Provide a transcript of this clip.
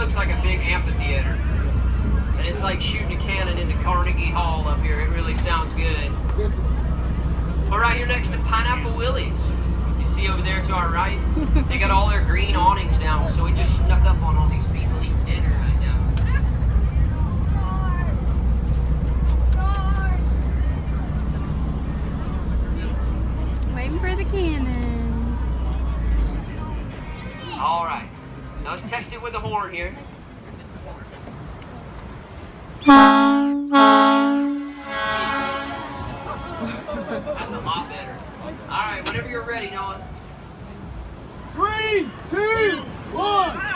looks like a big amphitheater. And it's like shooting a cannon into Carnegie Hall up here. It really sounds good. We're right here next to Pineapple Willie's. You see over there to our right? They got all their green awnings down, so we just snuck up on all these people eating dinner right now. Waiting for the cannon. All right. Now let's test it with the horn here. That's a lot better. All right, whenever you're ready, Noah. 3, 2, 1.